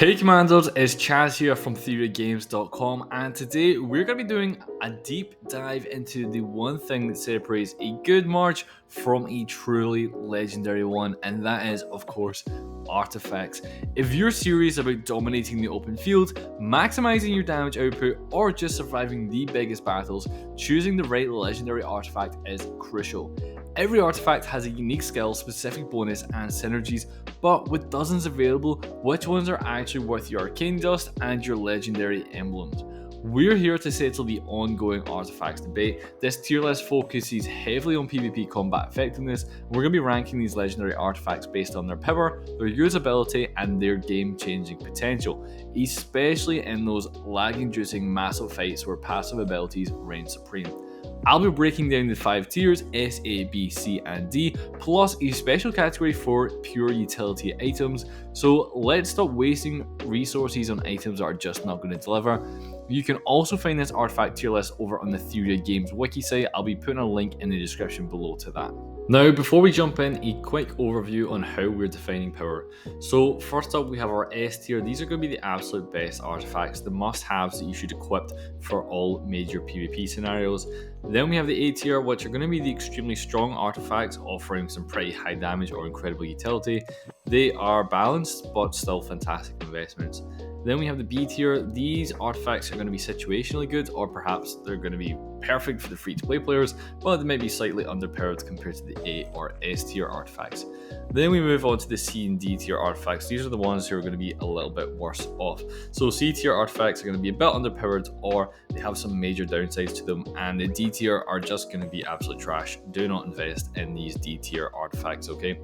Hey Commanders, it's Chaz here from theorygames.com, and today we're going to be doing a deep dive into the one thing that separates a good March from a truly legendary one, and that is, of course, artifacts. If you're serious about dominating the open field, maximizing your damage output, or just surviving the biggest battles, choosing the right legendary artifact is crucial. Every artifact has a unique skill, specific bonus, and synergies, but with dozens available, which ones are actually worth your arcane dust and your legendary emblems? We're here to settle the ongoing artifacts debate. This tier list focuses heavily on PvP combat effectiveness, and we're going to be ranking these legendary artifacts based on their power, their usability, and their game-changing potential, especially in those lag-inducing massive fights where passive abilities reign supreme. I'll be breaking down the 5 tiers S, A, B, C, and D, plus a special category for pure utility items. So let's stop wasting resources on items that are just not going to deliver. You can also find this artifact tier list over on the Theory Games wiki site. I'll be putting a link in the description below to that. Now, before we jump in, a quick overview on how we're defining power. So first up, we have our S tier. These are going to be the absolute best artifacts, the must-haves that you should equip for all major PvP scenarios. Then we have the A tier, which are going to be the extremely strong artifacts, offering some pretty high damage or incredible utility. They are balanced, but still fantastic investments. Then we have the B tier. These artifacts are going to be situationally good, or perhaps they're going to be perfect for the free-to-play players, but they might be slightly underpowered compared to the A or S tier artifacts. Then we move on to the C and D tier artifacts. These are the ones who are going to be a little bit worse off. So C tier artifacts are going to be a bit underpowered, or they have some major downsides to them, and the D tier are just going to be absolute trash. Do not invest in these D tier artifacts, okay?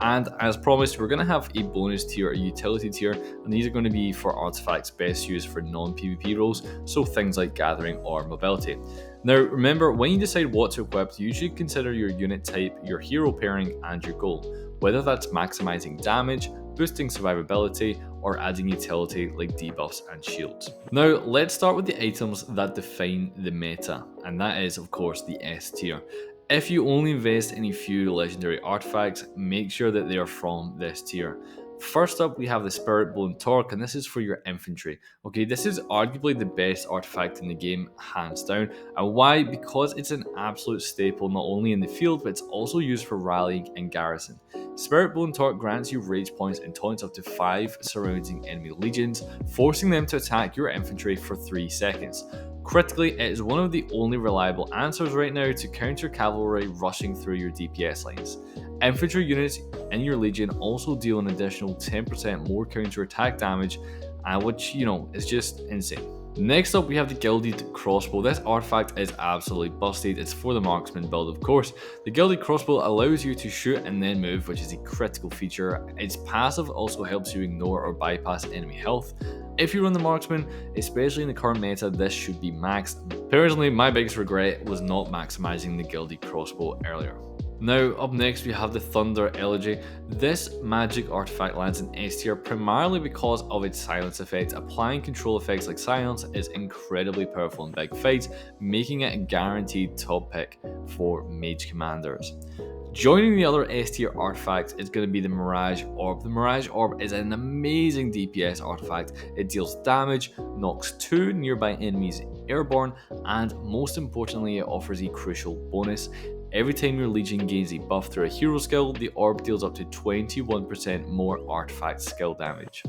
And as promised, we're going to have a bonus tier, a utility tier, and these are going to be for artifacts best used for non-PvP roles, so things like gathering or mobility. Now, remember, when you decide what to equip, you should consider your unit type, your hero pairing, and your goal, whether that's maximizing damage, boosting survivability, or adding utility like debuffs and shields. Now, let's start with the items that define the meta, and that is, of course, the S tier. If you only invest in a few legendary artifacts, make sure that they are from this tier. First up, we have the Spirit Blown Torque, and this is for your infantry. Okay, this is arguably the best artifact in the game, hands down. And why? Because it's an absolute staple not only in the field, but it's also used for rallying and garrison. Spirit Blown Torque grants you rage points and taunts up to 5 surrounding enemy legions, forcing them to attack your infantry for 3 seconds. Critically, it is one of the only reliable answers right now to counter cavalry rushing through your DPS lines. Infantry units in your legion also deal an additional 10% more counter attack damage, which, is just insane. Next up, we have the Gilded Crossbow. This artifact is absolutely busted. It's for the marksman build, of course. The Gilded Crossbow allows you to shoot and then move, which is a critical feature. Its passive also helps you ignore or bypass enemy health. If you run the marksman, especially in the current meta, this should be maxed. Personally, my biggest regret was not maximizing the Gilded Crossbow earlier. Now, up next, we have the Thunder Elegy. This magic artifact lands in S tier primarily because of its silence effect. Applying control effects like silence is incredibly powerful in big fights, making it a guaranteed top pick for mage commanders. Joining the other S tier artifacts is going to be the Mirage Orb. The Mirage Orb is an amazing DPS artifact. It deals damage, knocks 2 nearby enemies airborne, and most importantly, it offers a crucial bonus. Every time your legion gains a buff through a hero skill, the orb deals up to 21% more artifact skill damage.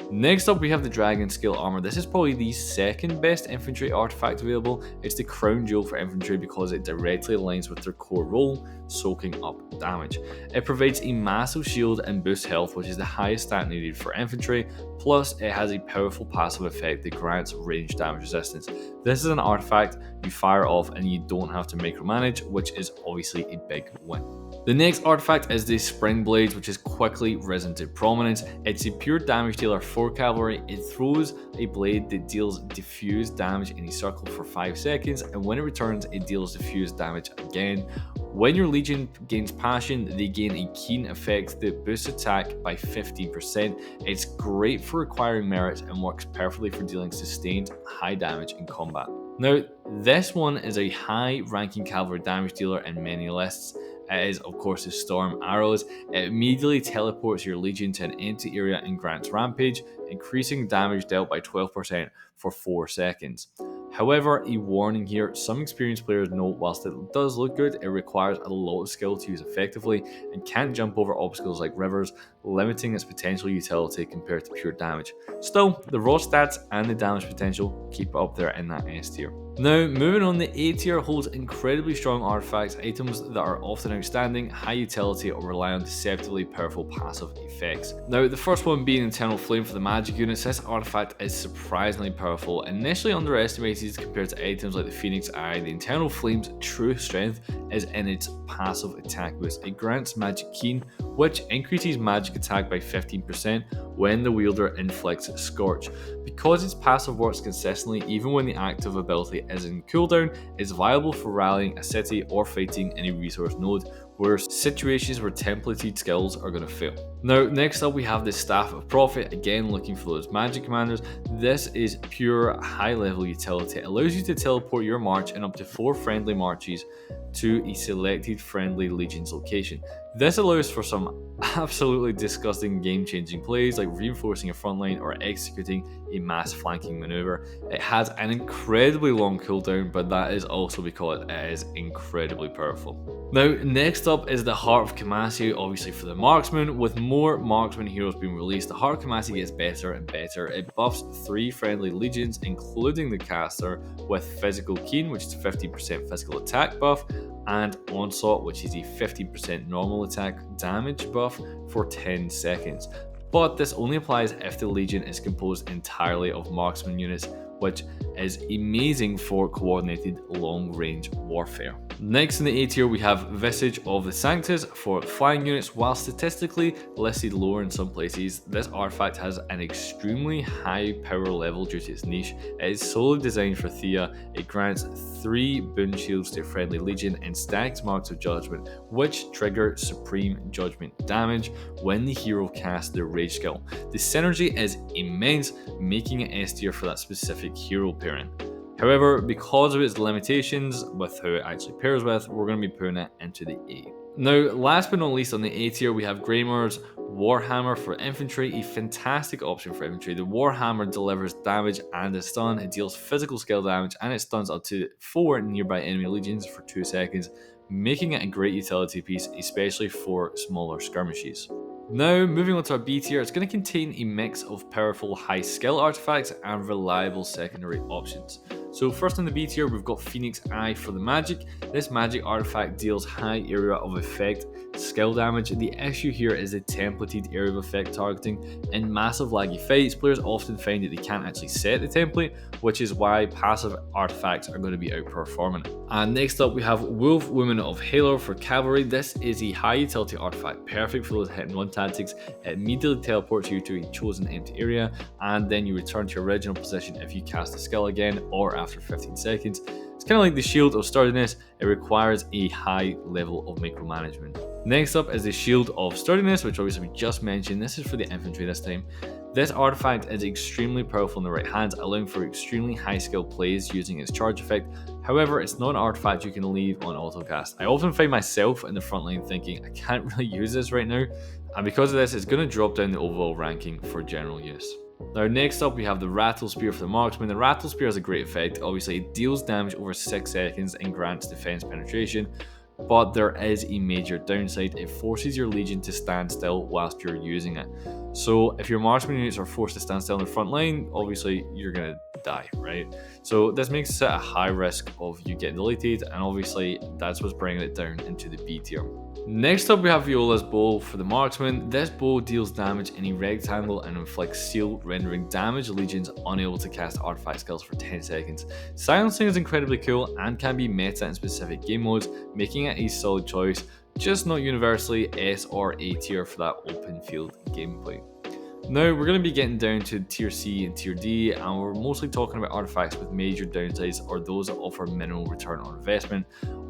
Next up, we have the Dragon Scale Armor. This is probably the second best infantry artifact available. It's the crown jewel for infantry because it directly aligns with their core role, soaking up damage. It provides a massive shield and boosts health, which is the highest stat needed for infantry, plus it has a powerful passive effect that grants range damage resistance. This is an artifact you fire off and you don't have to micromanage, which is obviously a big win. The next artifact is the Spring Blade, which has quickly risen to prominence. It's a pure damage dealer for cavalry. It throws a blade that deals diffuse damage in a circle for 5 seconds, and when it returns, it deals diffuse damage again. When your legion gains passion, they gain a keen effect that boosts attack by 15%. It's great for acquiring merit and works perfectly for dealing sustained high damage in combat. Now, this one is a high ranking cavalry damage dealer in many lists. it is of course the Storm Arrows. It immediately teleports your Legion to an empty area and grants Rampage, increasing damage dealt by 12% for 4 seconds. However, a warning here, some experienced players note whilst it does look good, it requires a lot of skill to use effectively and can't jump over obstacles like rivers, limiting its potential utility compared to pure damage. Still, the raw stats and the damage potential keep it up there in that S tier. Now, moving on, the A tier holds incredibly strong artifacts, items that are often outstanding, high utility, or rely on deceptively powerful passive effects. Now, the first one being Eternal Flame for the magic units. This artifact is surprisingly powerful. Initially underestimated compared to items like the Phoenix Eye, the Eternal Flame's true strength is in its passive attack boost. It grants Magic Keen, which increases magic attack by 15% when the wielder inflicts Scorch. Because its passive works consistently even when the active ability is in cooldown, it's viable for rallying a city or fighting any resource node, where situations where templated skills are going to fail. Now, next up we have the Staff of Prophet, again looking for those magic commanders. This is pure high level utility. It allows you to teleport your march in up to 4 friendly marches to a selected friendly legion's location. This allows for some absolutely disgusting game-changing plays like reinforcing a front line or executing a mass flanking maneuver. It has an incredibly long cooldown, but that is also because it is incredibly powerful. Now, next up is the Heart of Kamasi, obviously for the marksman. With more marksman heroes being released, the Heart of Kamasi gets better and better. It buffs 3 friendly legions, including the caster, with Physical Keen, which is a 15% physical attack buff, and Onslaught, which is a 15% normal attack damage buff for 10 seconds. But this only applies if the legion is composed entirely of marksman units, which is amazing for coordinated long-range warfare. Next in the A tier we have Visage of the Sanctus for flying units. While statistically listed lower in some places, this artifact has an extremely high power level due to its niche. It is solely designed for Thea. It grants 3 boon shields to a friendly legion and stacks Marks of Judgment, which trigger Supreme Judgment damage when the hero casts their rage skill. The synergy is immense, making it S tier for that specific hero pairing. However, because of its limitations with who it actually pairs with, we're going to be putting it into the A. Now, last but not least on the A tier, we have Greymoor's Warhammer for infantry, a fantastic option for infantry. The Warhammer delivers damage and a stun. It deals physical skill damage and it stuns up to 4 nearby enemy legions for 2 seconds, making it a great utility piece, especially for smaller skirmishes. Now, moving on to our B tier, it's going to contain a mix of powerful high skill artifacts and reliable secondary options. So first on the B tier, we've got Phoenix Eye for the magic. This magic artifact deals high area of effect skill damage. The issue here is the templated area of effect targeting. In massive laggy fights, players often find that they can't actually set the template, which is why passive artifacts are going to be outperforming it. And next up we have Wolf Woman of Hailor for cavalry. This is a high utility artifact, perfect for those hit and run tactics. It immediately teleports you to a chosen empty area, and then you return to your original position if you cast the skill again or after 15 seconds. It's kind of like the Shield of Sturdiness. It requires a high level of micromanagement. Next up is the Shield of Sturdiness, which obviously we just mentioned. This is for the infantry this time. This artifact is extremely powerful in the right hands, allowing for extremely high skill plays using its charge effect. However, it's not an artifact you can leave on autocast. I often find myself in the front line thinking, I can't really use this right now, and because of this, it's going to drop down the overall ranking for general use. Now, next up we have the Rattle Spear for the marksman. The Rattle Spear has a great effect. Obviously, it deals damage over 6 seconds and grants defense penetration, but there is a major downside. It forces your legion to stand still whilst you're using it. So if your marksman units are forced to stand still in the front line, obviously you're going to die, right? So this makes it a high risk of you getting deleted, and obviously that's what's bringing it down into the B tier. Next up we have Viola's Bow for the marksman. This bow deals damage in a rectangle and inflicts seal, rendering damaged legions unable to cast artifact skills for 10 seconds. Silencing is incredibly cool and can be meta in specific game modes, making it a solid choice, just not universally S or A tier for that open field gameplay. Now we're going to be getting down to tier C and tier D, and we're mostly talking about artifacts with major downsides or those that offer minimal return on investment.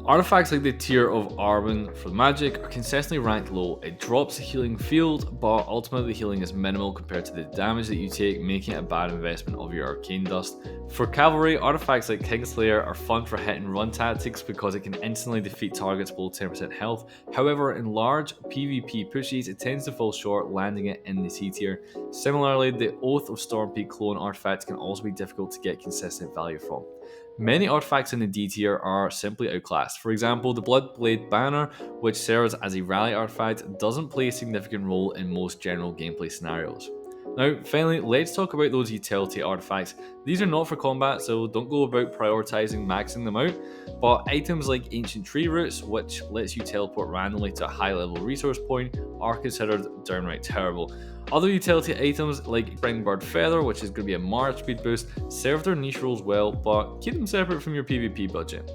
Artifacts like the Tear of Arwen for magic are consistently ranked low. It drops the healing field, but ultimately the healing is minimal compared to the damage that you take, making it a bad investment of your arcane dust. For cavalry, artifacts like Kingslayer are fun for hit and run tactics because it can instantly defeat targets below 10% health. However, in large PvP pushes, it tends to fall short, landing it in the C tier. Similarly, the Oath of Stormpeak clone artifacts can also be difficult to get consistent value from. Many artifacts in the D tier are simply outclassed. For example, the Bloodblade Banner, which serves as a rally artifact, doesn't play a significant role in most general gameplay scenarios. Now, finally, let's talk about those utility artifacts. These are not for combat, so don't go about prioritizing maxing them out, but items like Ancient Tree Roots, which lets you teleport randomly to a high level resource point, are considered downright terrible. Other utility items like Springbird Feather, which is going to be a march speed boost, serve their niche roles well, but keep them separate from your PvP budget.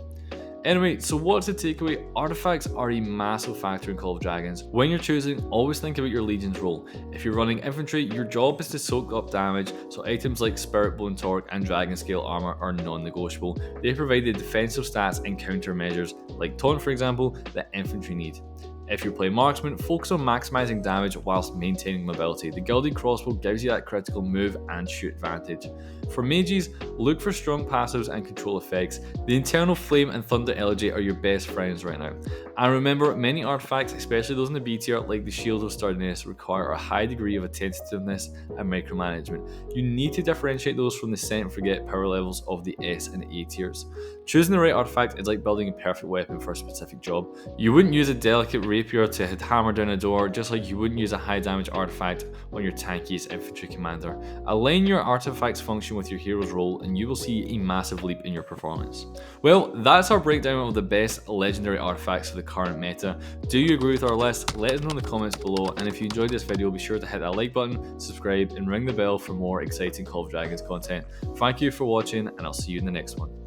Anyway, so what's the takeaway? Artifacts are a massive factor in Call of Dragons. When you're choosing, always think about your Legion's role. If you're running infantry, your job is to soak up damage, so items like Spirit Bone Torque and Dragon Scale Armor are non-negotiable. They provide the defensive stats and countermeasures, like Taunt for example, that infantry need. If you play Marksman, focus on maximizing damage whilst maintaining mobility. The Gilded Crossbow gives you that critical move and shoot advantage. For mages, look for strong passives and control effects. The Internal Flame and Thunder Elegy are your best friends right now. And remember, many artifacts, especially those in the B tier, like the Shield of Sturdiness, require a high degree of attentiveness and micromanagement. You need to differentiate those from the set and forget power levels of the S and A tiers. Choosing the right artifact is like building a perfect weapon for a specific job. You wouldn't use a delicate rapier to hammer down a door, just like you wouldn't use a high damage artifact on your tankiest infantry commander. Align your artifact's function with your hero's role and you will see a massive leap in your performance. Well, that's our breakdown of the best legendary artifacts for the current meta. Do you agree with our list? Let us know in the comments below, and if you enjoyed this video, be sure to hit that like button, subscribe and ring the bell for more exciting Call of Dragons content. Thank you for watching and I'll see you in the next one.